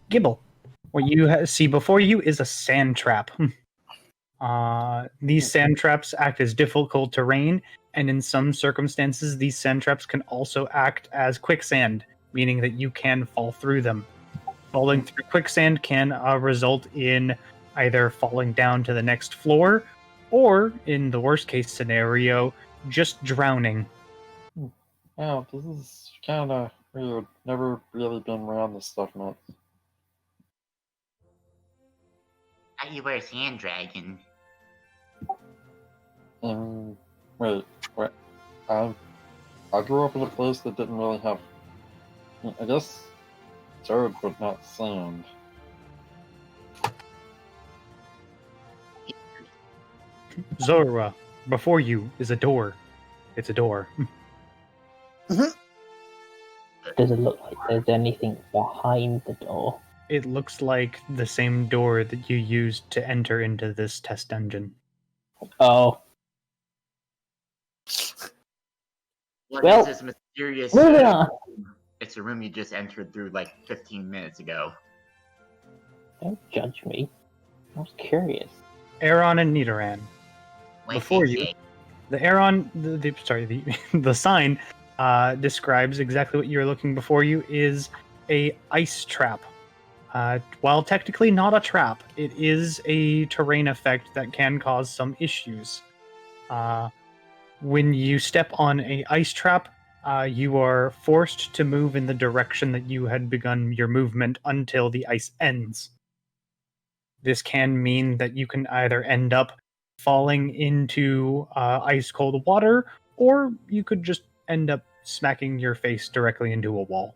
Gibble, what you see before you is a sand trap. These sand traps act as difficult terrain, and in some circumstances, these sand traps can also act as quicksand, meaning that you can fall through them. Falling through quicksand can result in either falling down to the next floor, or, in the worst case scenario, just drowning. Yeah, this is kind of weird. Never really been around this stuff much. How you were a sand dragon? Wait. I grew up in a place that didn't really have, I guess, dirt, but not sand. Zora, before you is a door. It's a door. Does it look like there's anything behind the door? It looks like the same door that you used to enter into this test dungeon. Oh. What Well, is this mysterious? moving on. It's a room you just entered through like 15 minutes ago. Don't judge me. I was curious. Aaron and Nidoran. Before you, the Aaron, the sign describes exactly what you're looking before you is a ice trap. While technically not a trap, it is a terrain effect that can cause some issues. When you step on a ice trap, you are forced to move in the direction that you had begun your movement until the ice ends. This can mean that you can either end up falling into ice-cold water, or you could just end up smacking your face directly into a wall.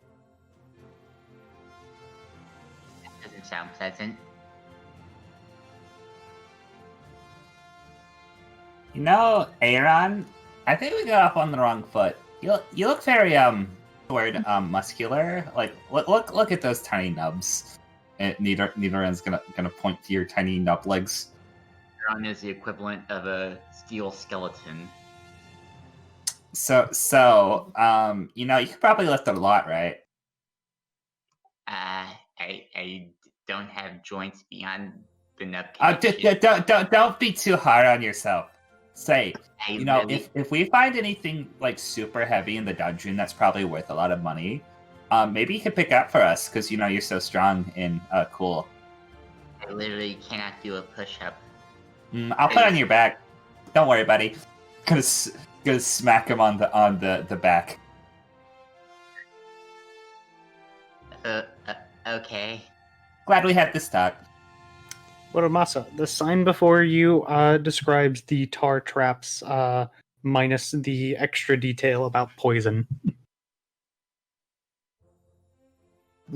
That doesn't sound pleasant. You know, Aaron, I think we got off on the wrong foot. You look very muscular. Like look at those tiny nubs. And Nidoran's gonna point to your tiny nub legs. Aaron is the equivalent of a steel skeleton. So you know, you could probably lift a lot, right? I don't have joints beyond the nub. Don't be too hard on yourself. Say, you know, really... if we find anything like super heavy in the dungeon that's probably worth a lot of money, maybe you could pick up for us because you know you're so strong and cool. I literally cannot do a push-up. I'll put it on your back. Don't worry, buddy. Gonna smack him on the back. Okay. Glad we had this talk. Muramasa, the sign before you describes the tar traps minus the extra detail about poison.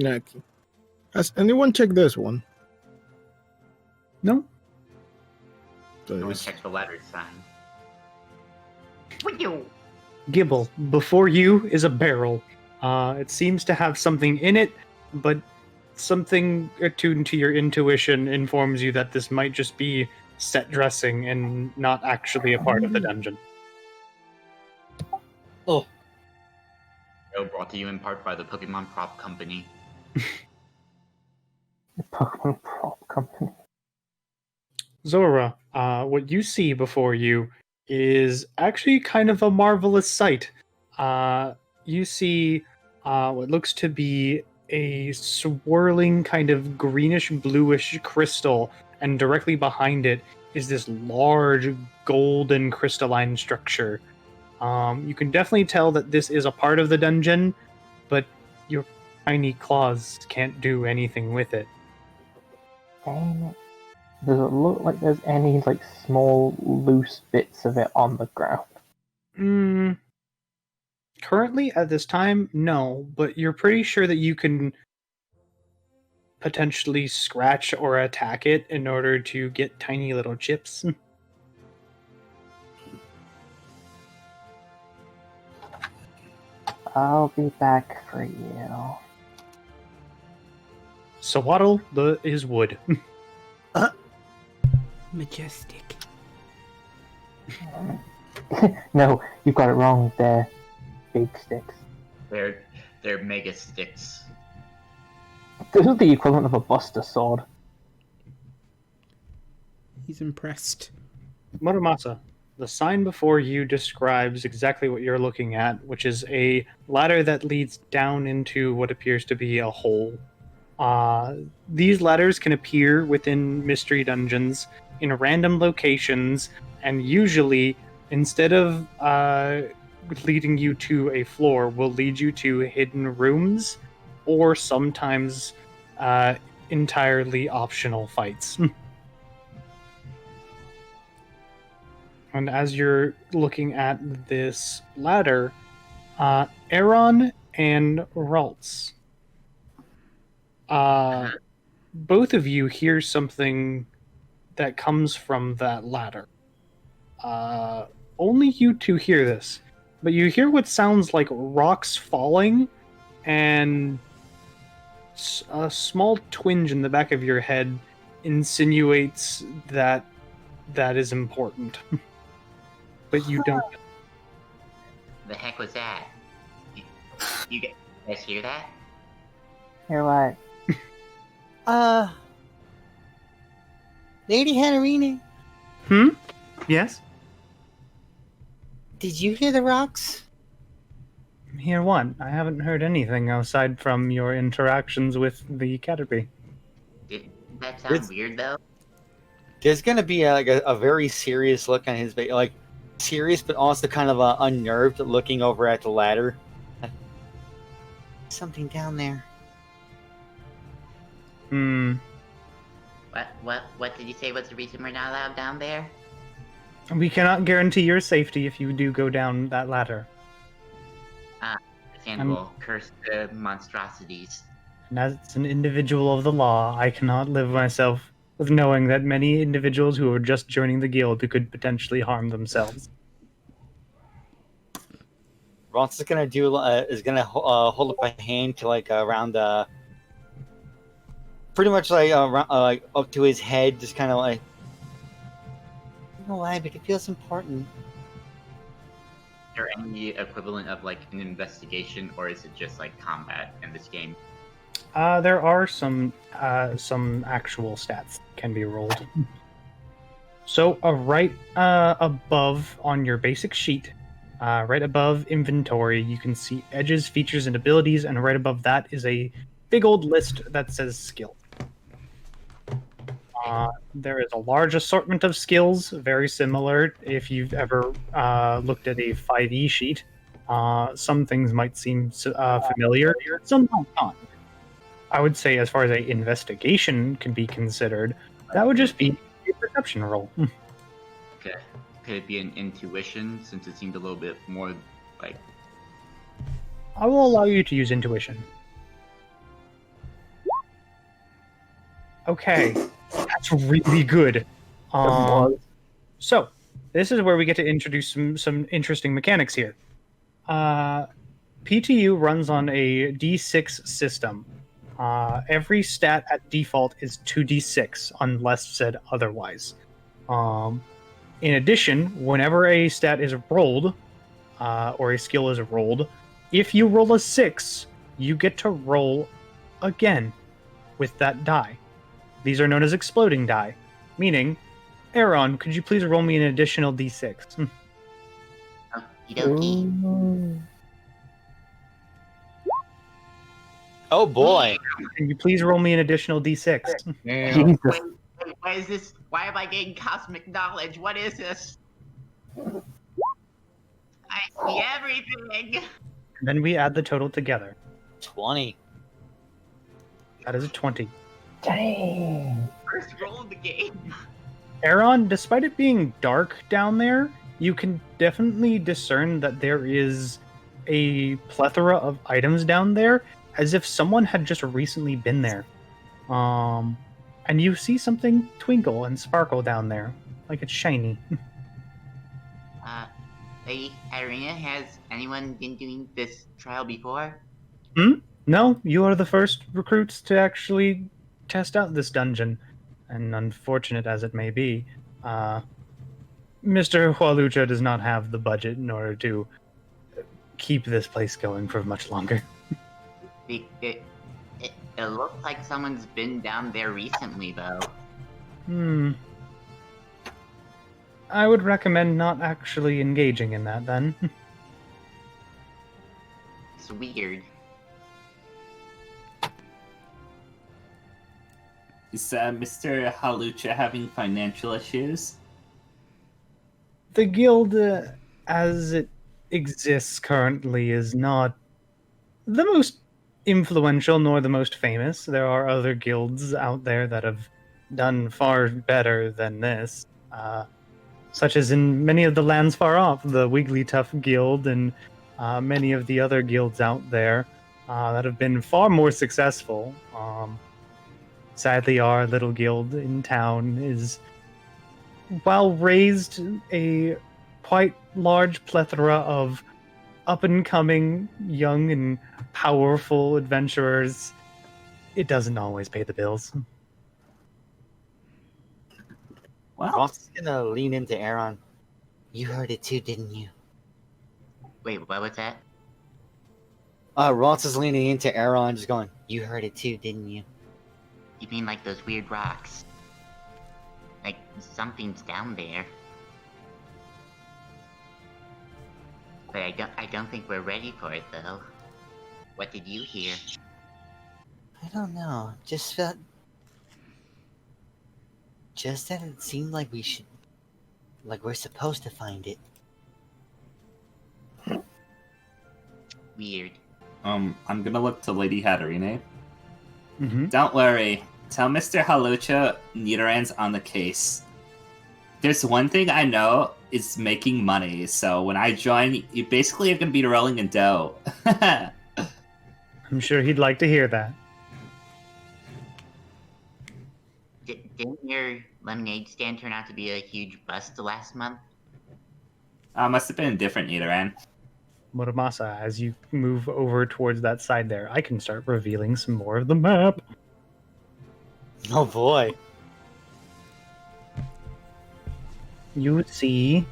Okay. Has anyone checked this one? No? Go and check the ladder sign. What you? Gibble, before you is a barrel. It seems to have something in it, but something attuned to your intuition informs you that this might just be set dressing and not actually a part of the dungeon. Oh. Show brought to you in part by the Pokemon Prop Company. The Pokemon Prop Company. Zora, what you see before you is actually kind of a marvelous sight. You see what looks to be a swirling kind of greenish-bluish crystal, and directly behind it is this large golden crystalline structure. You can definitely tell that this is a part of the dungeon, but your tiny claws can't do anything with it. Damn it. Does it look like there's any like small loose bits of it on the ground? Currently, at this time, no, but you're pretty sure that you can potentially scratch or attack it in order to get tiny little chips. I'll be back for you. Sawaddle is wood. Majestic. No, you got it wrong. They're big sticks. They're mega sticks. This is the equivalent of a Buster Sword. He's impressed. Muramasa, the sign before you describes exactly what you're looking at, which is a ladder that leads down into what appears to be a hole. These ladders can appear within mystery dungeons in random locations, and usually, instead of leading you to a floor, will lead you to hidden rooms, or sometimes entirely optional fights. And as you're looking at this ladder, Aaron and Raltz, both of you hear something that comes from that ladder. Only you two hear this, but you hear what sounds like rocks falling, and a small twinge in the back of your head insinuates that that is important. But you don't. The heck was that? You guys hear that? You're what? Lady Hanarine, Yes? did you hear the rocks? Hear what? I haven't heard anything aside from your interactions with the Caterpie. Did that sound weird though? There's gonna be a very serious look on his face, like serious, but also kind of unnerved, looking over at the ladder. Something down there. What did you say was the reason we're not allowed down there? We cannot guarantee your safety if you do go down that ladder. Understandable. Curse the monstrosities. And as an individual of the law, I cannot live myself with knowing that many individuals who are just joining the guild could potentially harm themselves. Ron's is gonna hold up a hand to around pretty much around, up to his head, just kind of like. I don't know why, but it feels important. Is there any equivalent of an investigation, or is it just combat in this game? There are some actual stats that can be rolled. So right above on your basic sheet, right above inventory, you can see edges, features, and abilities, and right above that is a big old list that says skill. There is a large assortment of skills, very similar if you've ever looked at a 5e sheet. Some things might seem familiar, some might not. I would say as far as an investigation can be considered, that would just be a perception roll. Okay. Could it be an intuition, since it seemed a little bit more I will allow you to use intuition. Okay, that's really good. So, this is where we get to introduce some interesting mechanics here. PTU runs on a D6 system. Every stat at default is 2d6, unless said otherwise. In addition, whenever a stat is rolled, or a skill is rolled, if you roll a 6, you get to roll again with that die. These are known as exploding die, meaning, Aaron, could you please roll me an additional d6? Okey-dokey. Oh boy! Can you please roll me an additional d6? Wait, what is this? Why am I getting cosmic knowledge? What is this? I see everything! Then we add the total together. 20. That is a 20. Dang. First roll of the game. Aaron, despite it being dark down there, you can definitely discern that there is a plethora of items down there, as if someone had just recently been there. And you see something twinkle and sparkle down there, like it's shiny. Lady Irina, has anyone been doing this trial before? No, you are the first recruits to actually test out this dungeon. And unfortunate as it may be, Mr. Hualucha does not have the budget in order to keep this place going for much longer. It looks like someone's been down there recently, though. I would recommend not actually engaging in that, then. It's weird. Is Mr. Halucha having financial issues? The guild, as it exists currently, is not the most influential nor the most famous. There are other guilds out there that have done far better than this, such as in many of the lands far off, the Wigglytuff Guild and many of the other guilds out there that have been far more successful. Sadly, our little guild in town is, while raised a quite large plethora of up-and-coming, young and powerful adventurers, it doesn't always pay the bills. Well, Ross is gonna lean into Aaron. You heard it too, didn't you? Wait, what was that? Ross is leaning into Aaron, just going, "You heard it too, didn't you?" You mean like those weird rocks? Like something's down there. But I don't think we're ready for it though. What did you hear? I don't know. Just that it seemed like we should, like we're supposed to find it. Weird. I'm gonna look to Lady Hatterene. Mm-hmm. Don't worry. Tell Mr. Halucha Nidoran's on the case. There's one thing I know is making money, so when I join, you basically are gonna be rolling in dough. I'm sure he'd like to hear that. Didn't your lemonade stand turn out to be a huge bust last month? Must have been a different Nidoran. Muramasa, as you move over towards that side there, I can start revealing some more of the map. Oh boy. You see...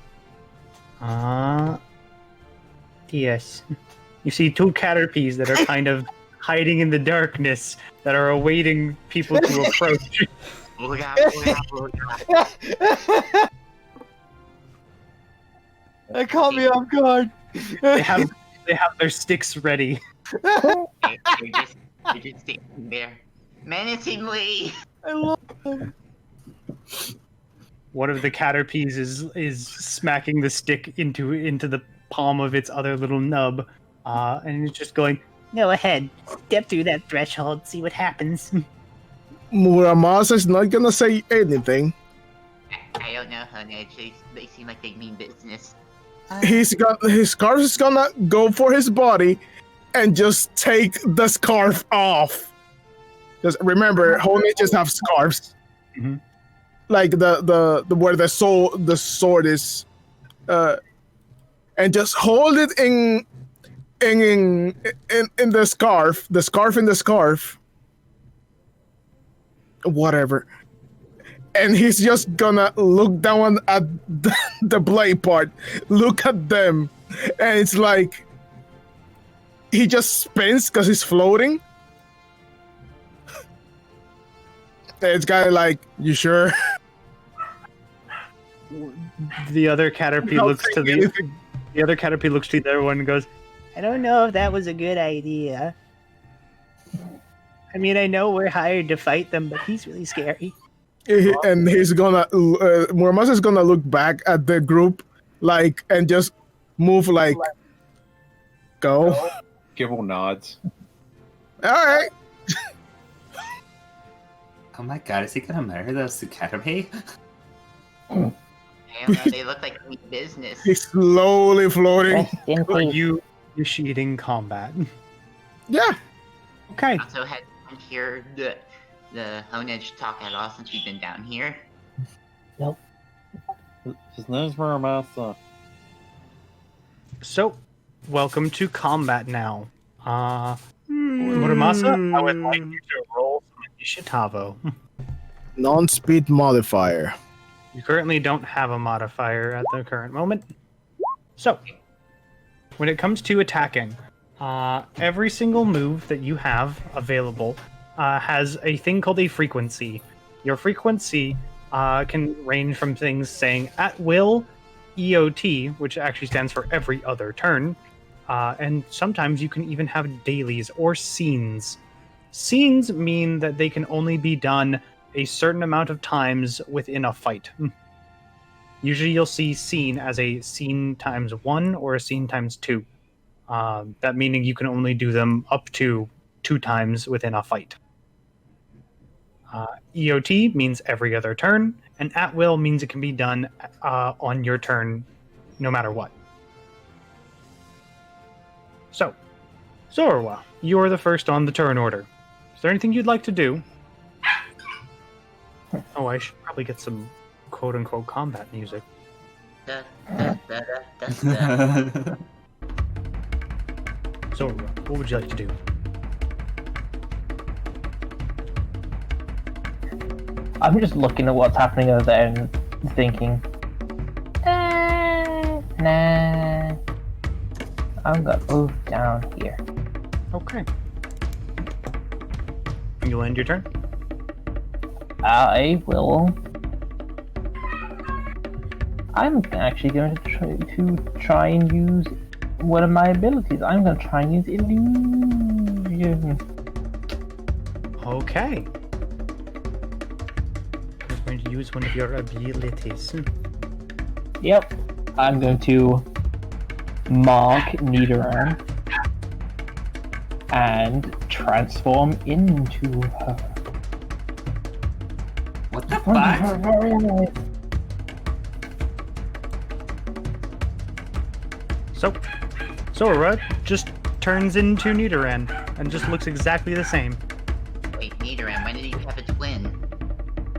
yes. You see two Caterpies that are kind of hiding in the darkness that are awaiting people to approach. Look out, look out, look out. That caught me off guard. They have their sticks ready. They're just standing there. Menacingly! I love them. One of the Caterpies is smacking the stick into the palm of its other little nub, and it's just going, "Go ahead, step through that threshold, see what happens." Muramasa is not gonna say anything. I don't know, honey. They seem like they mean business. His scarf is gonna go for his body and just take the scarf off. Because remember, Honages have scarves. Mm-hmm. Like the where the sword is, and just hold it in the scarf in the scarf, whatever. And he's just gonna look down at the blade part, look at them, and it's like he just spins because he's floating. It's kind of like, you sure? The other Caterpie looks to the other Caterpie looks to the other one and goes, "I don't know if that was a good idea. I mean, I know we're hired to fight them, but he's really scary." And he's gonna Muramasa's gonna look back at the group, like, and just move, like, go. Gibble nods. All right. Oh my god, is he gonna murder those Caterpie? I don't know, they look like they mean business. He's slowly floating. Rest in Are peace. you initiating combat? Yeah. Okay. Also, had you heard the Honedge talk at all since we've been down here? Nope. His name's Muramasa. So, welcome to combat now. Muramasa, I would like you to roll some initiativo. Non-speed modifier. You currently don't have a modifier at the current moment. So, when it comes to attacking, every single move that you have available has a thing called a frequency. Your frequency can range from things saying at will, EOT, which actually stands for every other turn, and sometimes you can even have dailies or scenes. Scenes mean that they can only be done a certain amount of times within a fight. Usually you'll see scene as a scene times 1 or a scene times 2. That meaning you can only do them up to 2 times within a fight. EOT means every other turn, and at will means it can be done on your turn no matter what. So, Zorwa, you're the first on the turn order. Is there anything you'd like to do? Oh, I should probably get some quote-unquote combat music. Zorwa, what would you like to do? I'm just looking at what's happening over there and thinking, nah. I'm gonna move down here. Okay. You'll end your turn? I will. I'm actually going to try and use one of my abilities. I'm going to try and use illusion. Okay. You're going to use one of your abilities. Yep. I'm going to mark Nidoran and transform into her. What the fuck? So, Sora just turns into Nidoran and just looks exactly the same. Wait, Nidoran, when did you have a twin?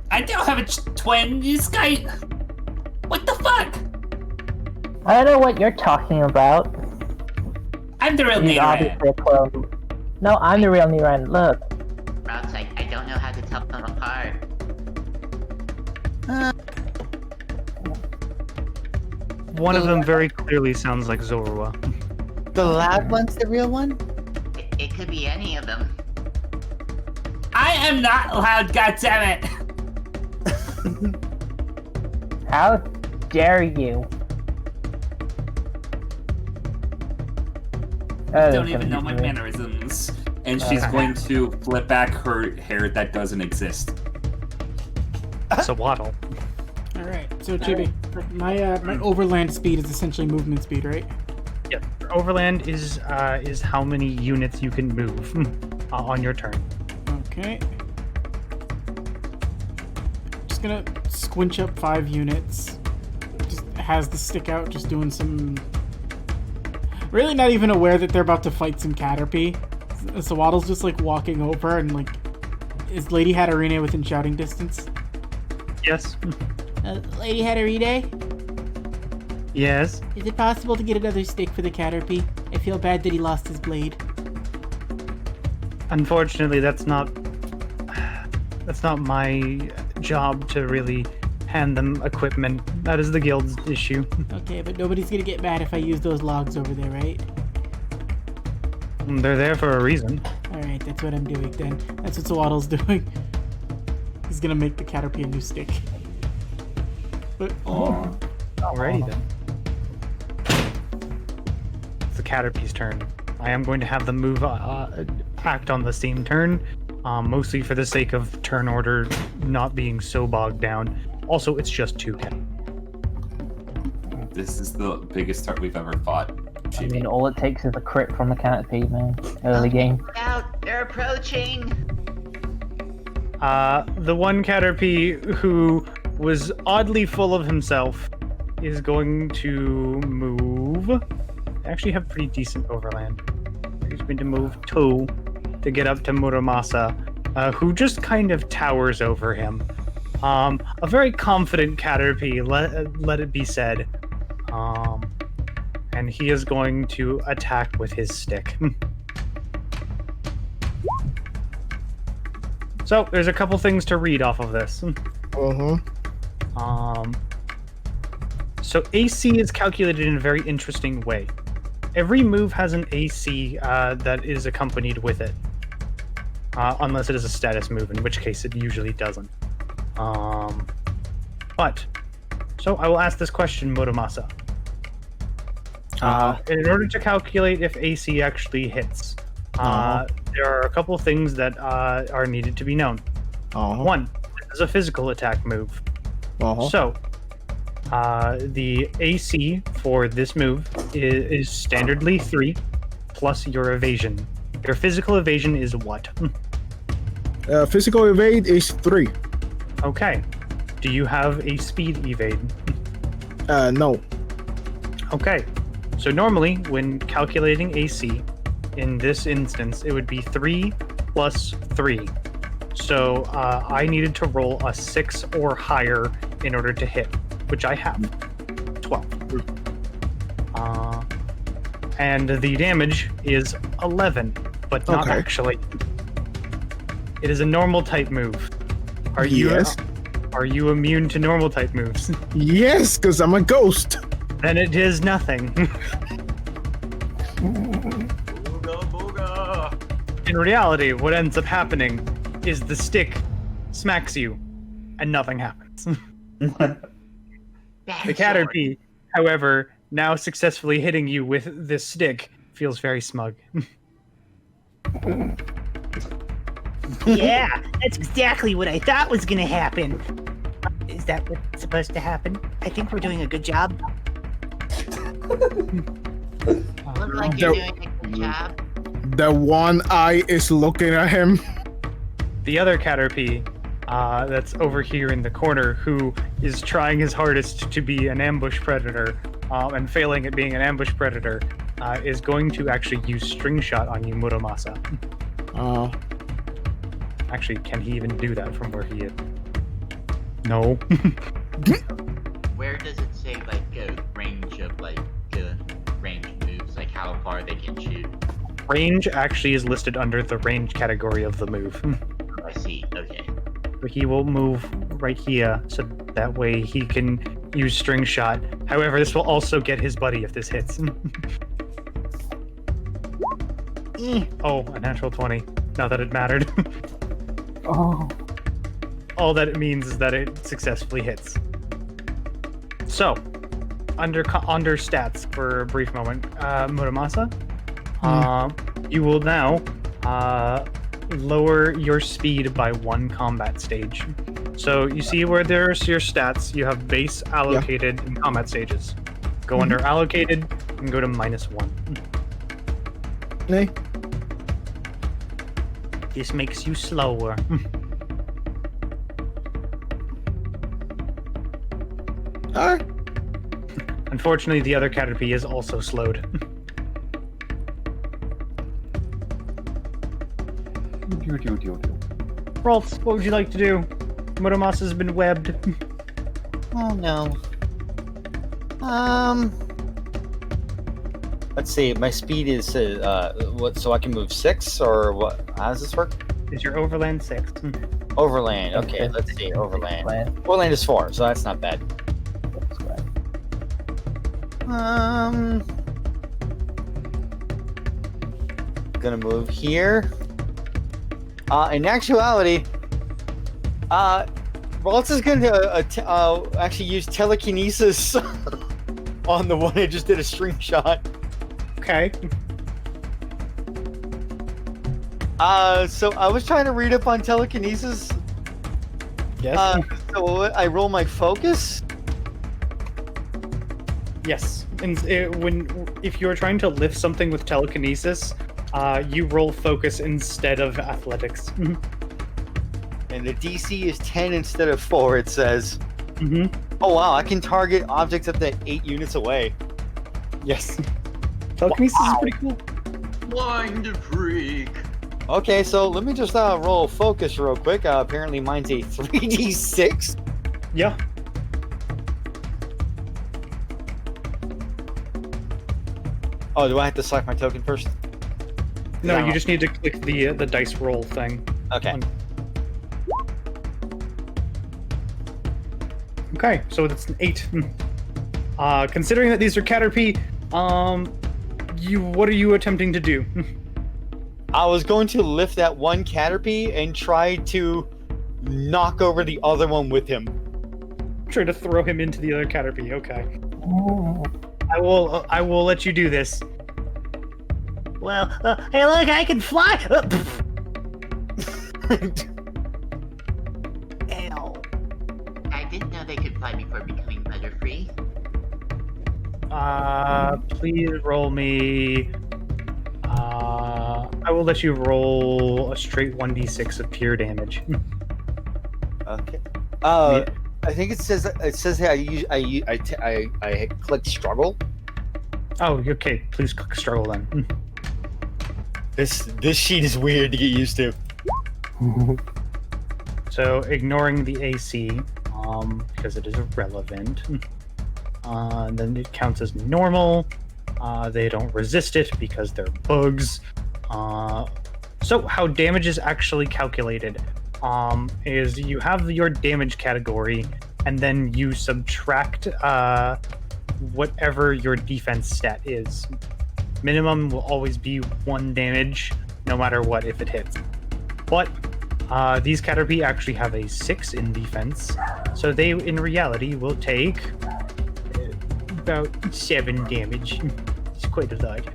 I don't have a twin. This guy. What the fuck? I don't know what you're talking about. I'm the real He's Nidoran. obviously a clone. No, I'm the real Nidoran. Look. Routes, I don't know how to tell them apart. One of them very clearly sounds like Zorua. The loud one's the real one? It could be any of them. I am not loud, goddammit! How dare you? I don't even know my mannerisms. And she's going to flip back her hair that doesn't exist. It's a waddle. All right. So Chibi, my overland speed is essentially movement speed, right? Yeah. Overland is how many units you can move on your turn. Okay. Just gonna squinch up 5 units. Just has the stick out, just doing some. Really not even aware that they're about to fight some Caterpie. Sawaddle's just like walking over and like, is Lady Hatterene within shouting distance? Yes. Lady Hatterene? Yes. Is it possible to get another stick for the Caterpie? I feel bad that he lost his blade. Unfortunately, that's not my job to really hand them equipment. That is the guild's issue. Okay, but nobody's gonna get mad if I use those logs over there, right? They're there for a reason. Alright, that's what I'm doing then. That's what Sawaddle's doing. He's gonna make the Caterpie a new stick. But, Alrighty then. It's the Caterpie's turn. I am going to have them move act on the same turn, mostly for the sake of turn order not being so bogged down. Also, it's just 2 Cat. This is the biggest start we've ever fought. I mean, all it takes is a crit from the Caterpie, man. Early game. Look out! They're approaching! The one Caterpie who was oddly full of himself is going to move. I actually have pretty decent overland. He's going to move 2 to get up to Muramasa, who just kind of towers over him. A very confident Caterpie, let it be said. And he is going to attack with his stick. So, there's a couple things to read off of this. So AC is calculated in a very interesting way. Every move has an AC that is accompanied with it. Unless it is a status move, in which case it usually doesn't. So I will ask this question, Muramasa. In order to calculate if AC actually hits, there are a couple things that are needed to be known. One, this is a physical attack move. So, the AC for this move is standardly 3 plus your evasion. Your physical evasion is what? Physical evade is 3. Okay. Do you have a speed evade? No. Okay. So normally, when calculating AC, in this instance, it would be 3 plus 3. So I needed to roll a 6 or higher in order to hit, which I have. 12. And the damage is 11, but not actually. It is a normal type move. Are you immune to normal type moves? Yes, because I'm a ghost. Then it is nothing. Booga booga. In reality, what ends up happening is the stick smacks you, and nothing happens. The Caterpie, however, now successfully hitting you with this stick, feels very smug. Yeah, that's exactly what I thought was gonna happen. Is that what's supposed to happen? I think we're doing a good job. Look like you're doing a good job. The one eye is looking at him. The other Caterpie, that's over here in the corner, who is trying his hardest to be an ambush predator, and failing at being an ambush predator, is going to actually use string shot on you, Muramasa. Actually, can he even do that from where he is? No. Where does it say like range of range moves, like how far they can shoot? Range actually is listed under the range category of the move. I see. Okay. So he will move right here, so that way he can use string shot. However, this will also get his buddy if this hits. Oh, a natural 20. Not that it mattered. Oh. All that it means is that it successfully hits. So, under stats for a brief moment, Muramasa, you will now lower your speed by 1 combat stage. So you see where there's your stats, you have base, allocated, and combat stages. Go under allocated and go to -1. Nay. This makes you slower. Unfortunately, the other Caterpie is also slowed. Rolf, what would you like to do? Muramasa's been webbed. Oh no. Let's see. My speed is what? So I can move 6 or what? How does this work? Is your overland 6? Overland. Okay, let's see. Overland. Overland is 4, so that's not bad. Gonna move here. In actuality, Waltz is gonna actually use telekinesis on the one I just did a string shot. Okay. So I was trying to read up on telekinesis. Yes. So I roll my focus. Yes. And if you're trying to lift something with telekinesis, you roll focus instead of athletics. And the DC is 10 instead of 4, it says. Oh wow, I can target objects up to 8 units away. Yes. Telekinesis is pretty cool. Blind freak. Okay, so let me just roll focus real quick. Apparently mine's a 3d6. Yeah. Oh, do I have to select my token first? No, you just need to click the dice roll thing. Okay. Okay, so it's an 8. Considering that these are Caterpie, what are you attempting to do? I was going to lift that one Caterpie and try to knock over the other one with him. Try to throw him into the other Caterpie. Okay. Oh. I will let you do this. Well, hey, look, I can fly. Ow. I didn't know they could fly before becoming letter-free. Please roll me. I will let you roll a straight 1d6 of pure damage. Okay. I think it says I click struggle. Oh, okay. Please click struggle then. This sheet is weird to get used to. So ignoring the AC, because it is irrelevant. Then it counts as normal. They don't resist it because they're bugs. So how damage is actually calculated is you have your damage category, and then you subtract whatever your defense stat is. Minimum will always be 1 damage, no matter what, if it hits. But these Caterpie actually have a 6 in defense, so they, in reality, will take about 7 damage. It's quite a lot.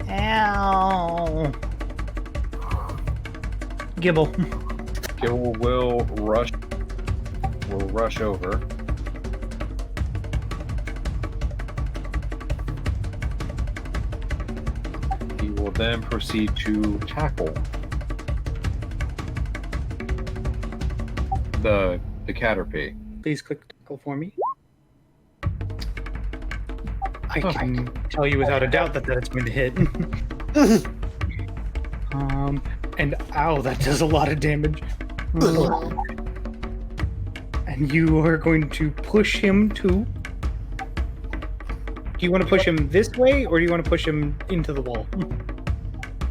Ow! Gibble. Gibble will rush over. He will then proceed to tackle the Caterpie. Please click tackle for me. I can tell you without a doubt that it's going to hit. And ow, that does a lot of damage. And you are going to push him to... Do you want to push him this way, or do you want to push him into the wall?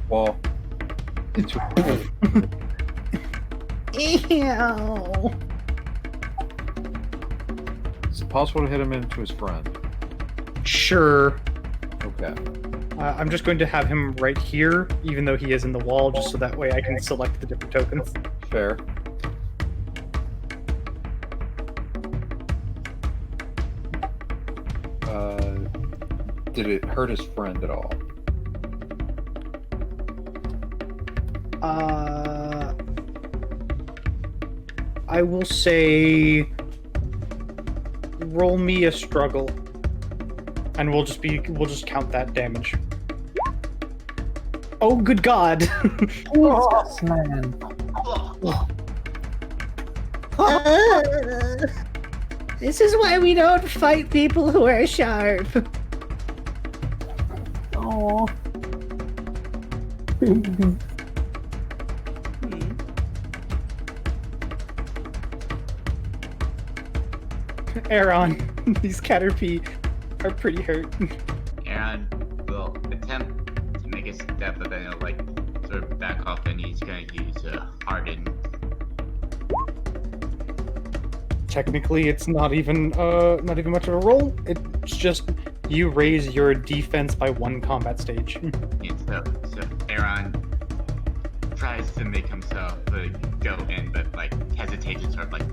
Well, it's... Ew. Is it possible to hit him into his friend? Sure. Okay. I'm just going to have him right here, even though he is in the wall, just so that way I can select the different tokens. Fair. Did it hurt his friend at all? I will say, roll me a struggle, and we'll just count that damage. Oh, good God! Jesus, man. This is why we don't fight people who are sharp. Oh. Baby. Aaron, these Caterpie are pretty hurt. Aaron will attempt to make a step, but then he'll like sort of back off, and he's going to use harden. Technically, it's not even much of a roll. It's just you raise your defense by 1 combat stage. Yeah, so Aaron tries to make himself go in, but like hesitates and sort of like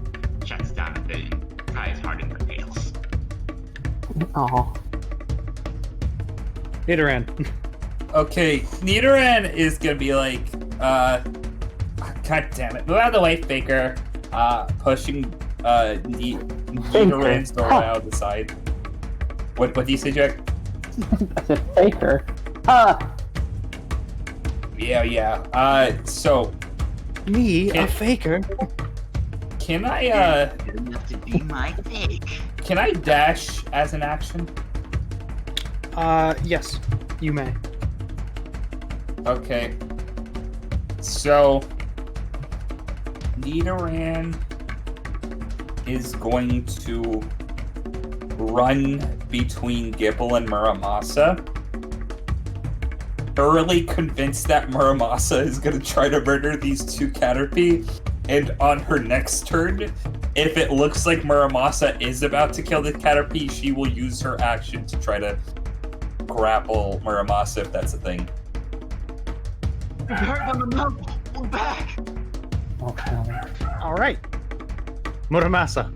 checks down a bit and tries harden but fails. Oh. Nidoran. Okay, Nidoran is gonna be like, God damn it. Move out of the way, Faker. Pushing Nidoran's door out of the side. What do you say, Jack? I said Faker. Ah! Yeah. So. Me, a faker? Can I, Good enough to be my fake. Can I dash as an action? Yes, you may. Okay. So, Nidoran is going to run between Gipple and Muramasa. thoroughly convinced that Muramasa is gonna try to murder these two Caterpie, and on her next turn, if it looks like Muramasa is about to kill the Caterpie, she will use her action to try to grapple Muramasa, if that's a thing. Hurt on the mouth. We're back. All right, Muramasa.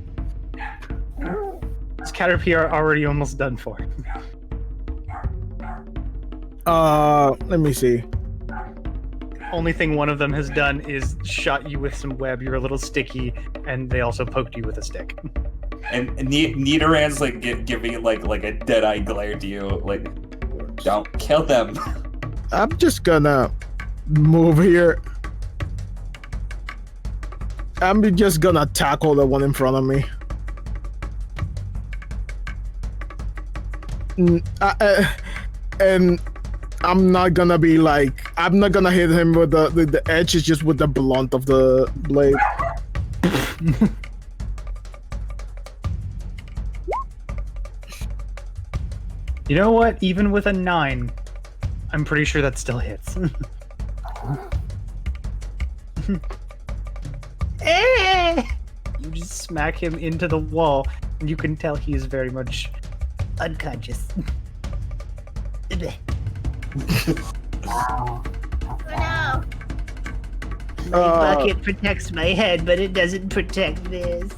This Caterpie are already almost done for. Let me see. Only thing one of them has done is shot you with some web. You're a little sticky, and they also poked you with a stick. And Nidoran's like giving like a dead-eye glare to you, like, don't kill them. I'm just gonna move here. I'm just gonna tackle the one in front of me. And I'm not gonna be like, I'm not gonna hit him with the edge, it's just with the blunt of the blade. You know what? Even with a 9, I'm pretty sure that still hits. You just smack him into the wall, and you can tell he is very much unconscious. Oh no! My bucket protects my head, but it doesn't protect this.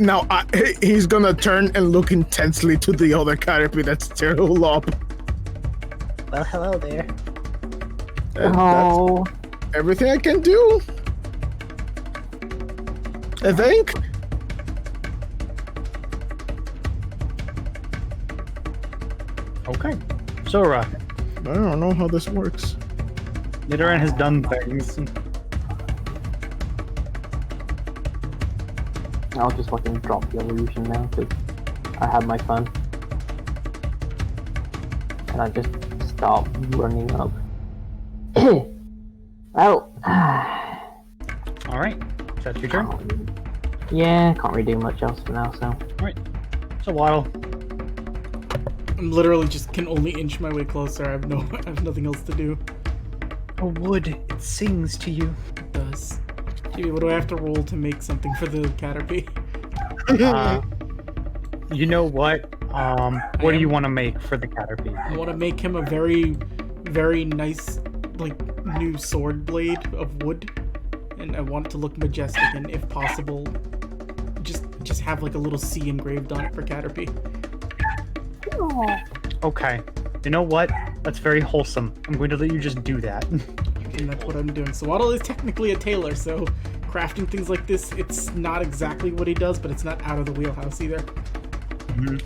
Now he's gonna turn and look intensely to the other Caterpie that's still up. Well, hello there. And that's everything I can do, I think. Okay. Sora. I don't know how this works. Nidoran has done things. I'll just fucking drop the illusion now, because I had my fun. And I just start running up. Well, Alright. Is that your turn? Yeah, can't really do much else for now, so. Alright. So Waddle. I'm literally just can only inch my way closer. I have nothing else to do. A wood, it sings to you. It does. Chibi, what do I have to roll to make something for the Caterpie? You know what? What do you want to make for the Caterpie? I want to make him a very, very nice, like, new sword blade of wood. And I want it to look majestic, and if possible, just have like a little C engraved on it for Caterpie. Okay. You know what? That's very wholesome. I'm going to let you just do that. And that's what I'm doing. So Waddle is technically a tailor, so crafting things like this, it's not exactly what he does, but it's not out of the wheelhouse either. Mm-hmm.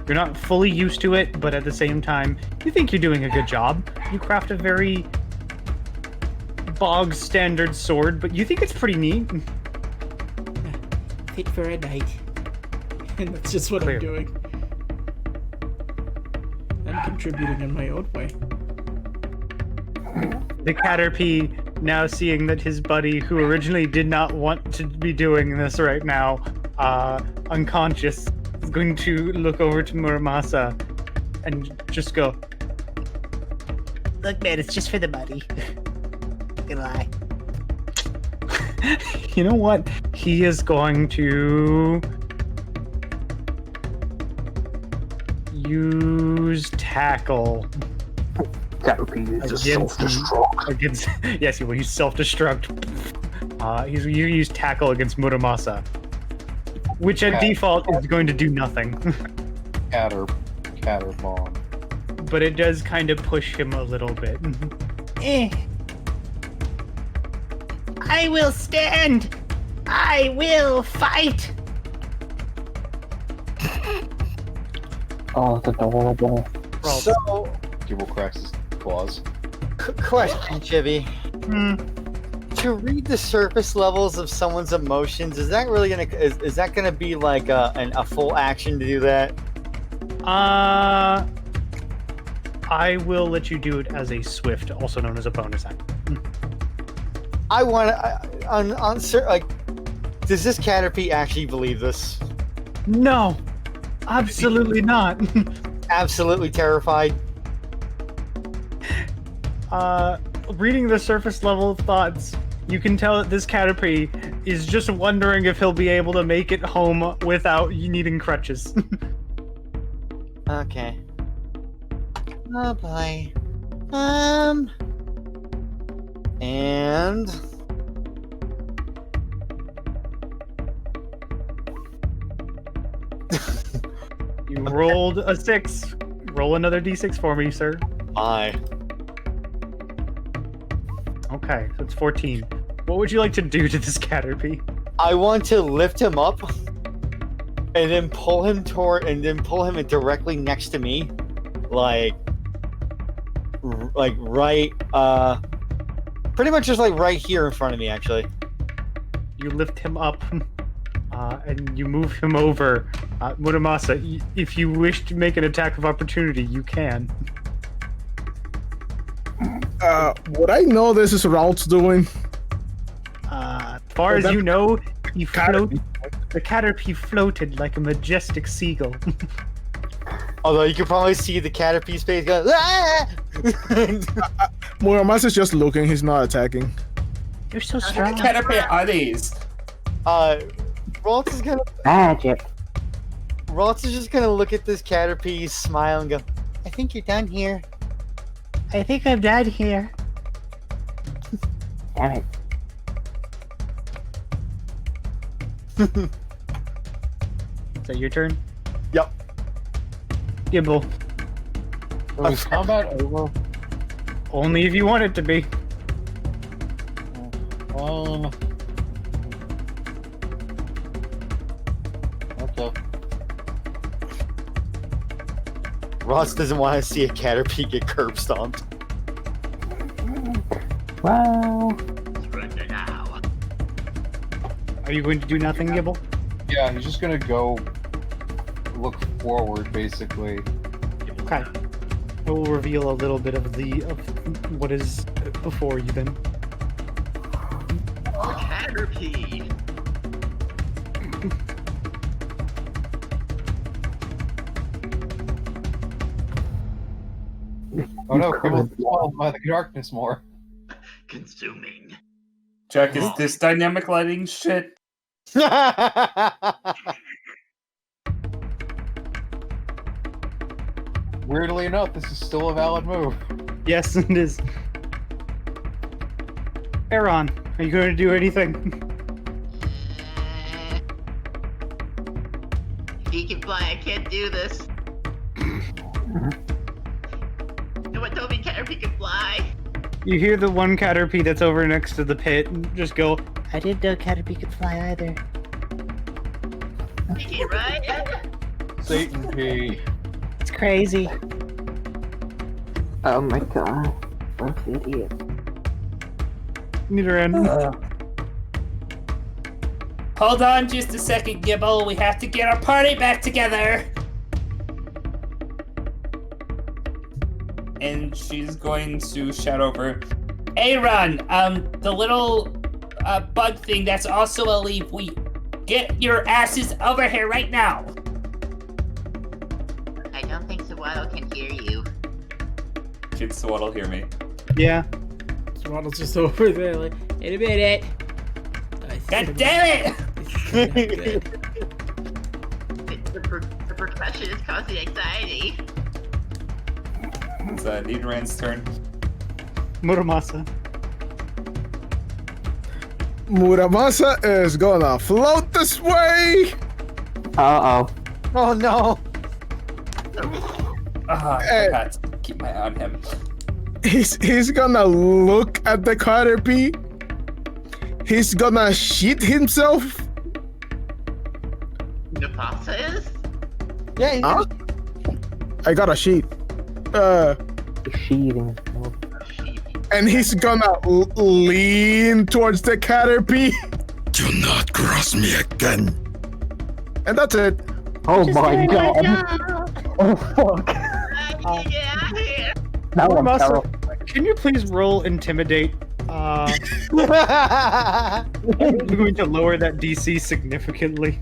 You're not fully used to it, but at the same time, you think you're doing a good job. You craft a very bog standard sword, but you think it's pretty neat. Fit for a knight. And that's just what I'm doing. I'm contributing in my own way. The Caterpie, now seeing that his buddy, who originally did not want to be doing this right now, unconscious, is going to look over to Muramasa and just go, Look, man, it's just for the money. Not gonna lie. You know what? He is going to use tackle. Caterpie is a self-destruct. Yes, he will use self-destruct. You use tackle against Muramasa, which at default is going to do nothing. Catter bomb. But it does kind of push him a little bit. I will stand. I will fight. Oh, that's adorable. So, He will crack his claws. question, Chibi. To read the surface levels of someone's emotions, is that really gonna is that gonna be like a full action to do that? I will let you do it as a swift, also known as a bonus action. I want to like. Does this Caterpie actually believe this? No, absolutely not. Absolutely terrified. reading the surface level thoughts, you can tell that this Caterpie is just wondering if he'll be able to make it home without needing crutches. Okay. Oh boy. And You rolled a 6. Roll another d6 for me, sir. bye. Okay, so it's 14. What would you like to do to this Caterpie? I want to lift him up and then pull him directly next to me, like right, pretty much just like right here in front of me, actually. You lift him up, and you move him over. Muramasa, if you wish to make an attack of opportunity, you can. Would I know this is Ralph's doing? As far as you know, the Caterpie floated like a majestic seagull. Although you can probably see the Caterpie space go. Ah! Muramasa's just looking, he's not attacking. You're so What strong. Caterpie are these? Ralts is gonna. Magic. Ralts is just gonna look at this Caterpie, smile, and go, "I think you're done here." I think I'm done here. Damn it. Is that your turn? Yep. Gimble. Is combat over? Only if you want it to be. Okay. Ross doesn't want to see a Caterpie get curb stomped. Well, Surrender now. Are you going to do nothing, Gibble? Yeah, he's just gonna go look forward, basically. Okay. We'll reveal a little bit of what is before you then. Caterpie. Oh no, people swallowed by the darkness more. Consuming. Jack, is this dynamic lighting shit? Weirdly enough, this is still a valid move. Yes, it is. Aaron, are you going to do anything? He can fly, I can't do this. No one told me Caterpie could fly. You hear the one Caterpie that's over next to the pit and just go, I didn't know Caterpie could fly either. Sneaky, right? Satan P. It's crazy. oh my god. What an idiot. neither end. Hold on just a second, Gibble. We have to get our party back together. And she's going to shout over, Aaron, the little bug thing that's also a leaf. We get your asses over here right now. I don't think Sawaddle can hear you. Kid Swaddle hear me. Yeah. Swaddle's just over there, like, in a minute. God damn it! The percussion is causing anxiety. It's Nidoran's turn. Muramasa. Muramasa is gonna float this way. Uh-oh. Oh no! I forgot to keep my eye on him. He's gonna look at the Caterpie. He's gonna shit himself. Nafasa is? Yeah, Huh? I got a sheet. Sheathing. And he's gonna lean towards the Caterpie. Do not cross me again. And that's it. Oh my god. Oh fuck. I can get out of here. That one's Muramasa, terrible. can you please roll Intimidate? I'm going to lower that DC significantly.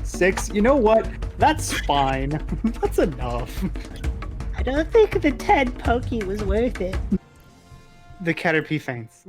6. You know what? That's fine. That's enough. I don't think the 10 pokey was worth it. The Caterpie faints.